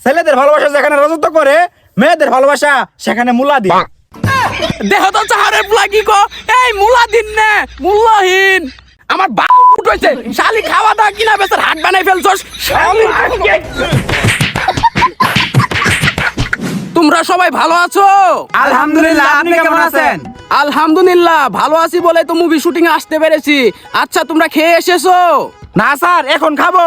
ছেলেদের ভালোবাসা যেখানে রাজত্ব করে, মেয়েদের ভালোবাসা সেখানে মুলাদি। দেহ তো চাহারের পোলা কি কো, এই মুলা দিন নে মূল্যহীন। আমার বাপ উঠেছে শালি, খাওয়া দাওয়া কিনা বেচার হাট বানাই ফেলছস শালি। তোমরা সবাই ভালো আছো? আলহামদুলিল্লাহ, আপনি কেমন আছেন? আলহামদুলিল্লাহ ভালো আছি বলে তো মুভি শুটিং এ আসতে পেরেছি। আচ্ছা তোমরা খেয়ে এসেছো? না স্যার, এখন খাবো।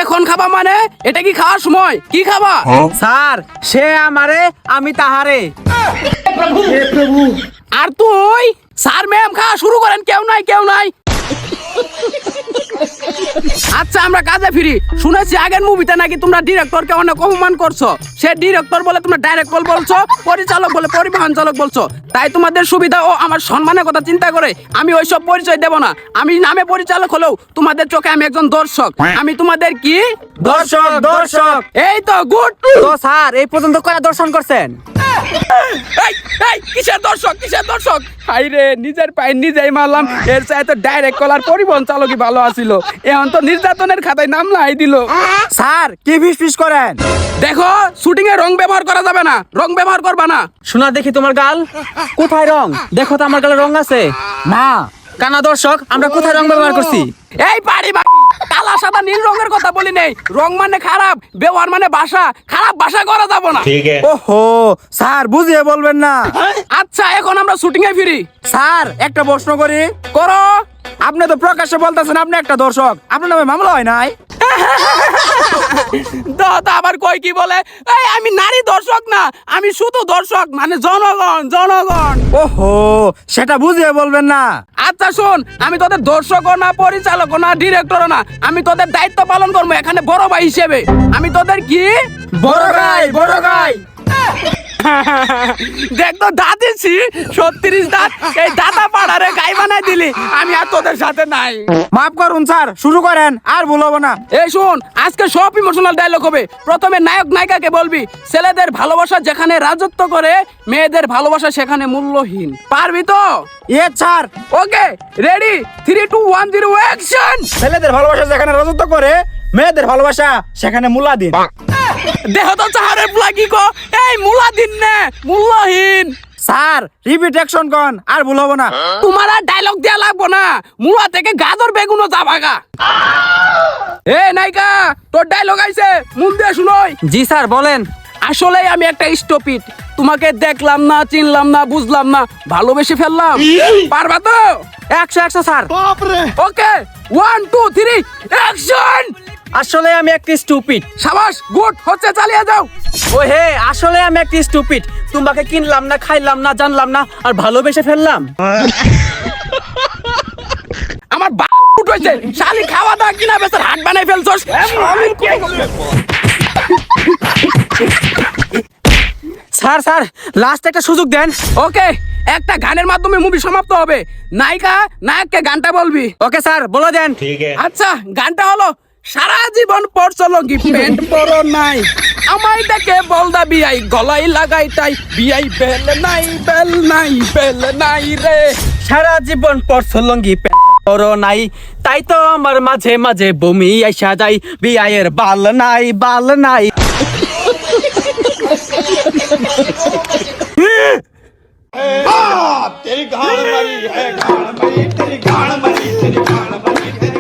এখন খাবা মানে? এটা কি খাওয়ার সময়? কি খাবা? স্যার, সে আমারে, আমি তাহারে। আর তুই? স্যার ম্যাম খাওয়া শুরু করেন, কেউ নাই কেউ নাই। আচ্ছা আমরা কাজে ফিরি। শুনেছি আগের মুভিতে নাকি তোমরা ডিরেক্টরকে অনেক অপমান করছো। সে ডিরেক্টর বলে তোমরা ডাইরেক্টর বলছো, পরিচালক বলে পরিবহন চালক বলছো। তাই তোমাদের সুবিধা ও আমার সম্মানের কথা চিন্তা করে আমি ওইসব পরিচয় দেব না। আমি নামে পরিচালক হলেও তোমাদের চোখে আমি একজন দর্শক। আমি তোমাদের কি দর্শক, দর্শক। এই তো গুড। তো স্যার, এই পর্যন্ত কয়টা দর্শন করছেন? এই এই কিসের দর্শক, কিসের দর্শক? হাই রে, নিজের পায়ে নিজেই মারলাম। এর চাই তো ডাইরেক্ট কলার পরিবহন চালকই ভালো আছিল। এখন তো নির্যাতনের খাতায় নাম লাই দিল। স্যার, কি ফিস করেন? দেখো, শুটিং এ রং ব্যবহার করা যাবে না। রং ব্যবহার করবা না। শোনা দেখি তোমার গাল কোথায় রং? দেখো তো আমার গালে রং আছে না। কানা দর্শক, আমরা কোথায় রং ব্যবহার করছি? এই পাড়ি কালা সাদা নীল রঙের কথা বলি নেই। রং মানে খারাপ, ব্যবহার মানে ভাষা। খারাপ ভাষা করা যাবে না। ওহো স্যার, বুঝিয়ে বলবেন না। আচ্ছা এখন আমরা শুটিং এ ফিরি। স্যার, একটা প্রশ্ন করি। করো। আপনি তো প্রকাশ্যে বলতেছেন আপনি একটা দর্শক, আপনার নামে মামলা হয় নাই? দাদা আবার কই কি বলে? এই আমি নারী দর্শক না, আমি শুধু দর্শক, মানে জনগণ জনগণ। ওহো, সেটা বুঝিয়ে বলবেন না। আচ্ছা শোন, আমি তোদের দর্শকও না, পরিচালকও না, ডিরেক্টরও না। আমি তোদের দায়িত্ব পালন করবো এখানে বড় ভাই হিসেবে। আমি তোদের কি বড় গাই, বড় গাই। দেখ তো দাদিছি 36 দাঁত, এই দাদা পাড়ারে গাই বানাই দিলি। আমি আর তোদের সাথে নাই। মাফ করুন স্যার, শুরু করেন, আর ভুল হবো না। এই শোন, আজকে সব ইমোশনাল ডায়লগ হবে। প্রথমে নায়ক নায়িকাকে বলবি ছেলেদের ভালোবাসা যেখানে রাজত্ব করে, মেয়েদের ভালোবাসা সেখানে মূল্যহীন। পারবি তো? ইয়ে স্যার। ওকে, রেডি, 3 2 1 0 অ্যাকশন। ছেলেদের ভালোবাসা যেখানে রাজত্ব করে, মেয়েদের ভালোবাসা সেখানে মুলাদিন। দেহ তো চাহারের পোলা কি কো, এই মুলা দিন নে মূল্যহীন। স্যার, রিপিট অ্যাকশন কন, আর ভুল হবো না। তোমার আর ডায়লগ দেয়া লাগবো না। মুলা থেকে গাজর বেগুনও যাবাগা। এ নায়িকা, তোর ডায়লগ আইছে, মন দিয়ে শুনোই। জি স্যার, বলেন। আসলে আমি একটা স্টুপিড। তোমাকে দেখলাম না, চিনলাম না, বুঝলাম না, ভালোবেসে ফেললাম। পারবা তো? 100 স্যার। ওকে, 1 2 3 অ্যাকশন। আসলে আমি একটি স্টুপিড। সাবাস, গুড, হচ্ছে, চালিয়ে যাও। ও হে, আসলে আমি একটি স্টুপিড। তোমাকে কিনলাম না, খাইলাম না, জানলাম না, আর ভালোবেসে ফেললাম। আমার বাপ উঠেছে শালি, খাওয়া দাওয়া কিনা বেচার হাট বানাই ফেলছস শালি। স্যার স্যার, লাস্ট একটা সুযোগ দেন। ওকে, একটা গানের মাধ্যমে মুভি সমাপ্ত হবে। নায়িকা নায়ককে গানটা বলবি। ওকে স্যার, বলে দেন। আচ্ছা, গানটা হলো সারা জীবন পরছো লঙ্গি প্যান্ট পরো নাই, আমায় দেখে বলদা বিয়াই গলায় লাগাই টাই, বিয়াই বেল নাই বেল নাই বেল নাই রে। সারা জীবন পরছো লুঙ্গি প্যান্ট পরো নাই, তাই তো আমার মাঝে মাঝে বমি আইসা যায়, বিয়ায়ের বাল নাই, বাল নাই। तेरी गाड़ मरी है, गाड़ मरी, तेरी गाड़ मरी, तेरी गाड़ मरी, तेरी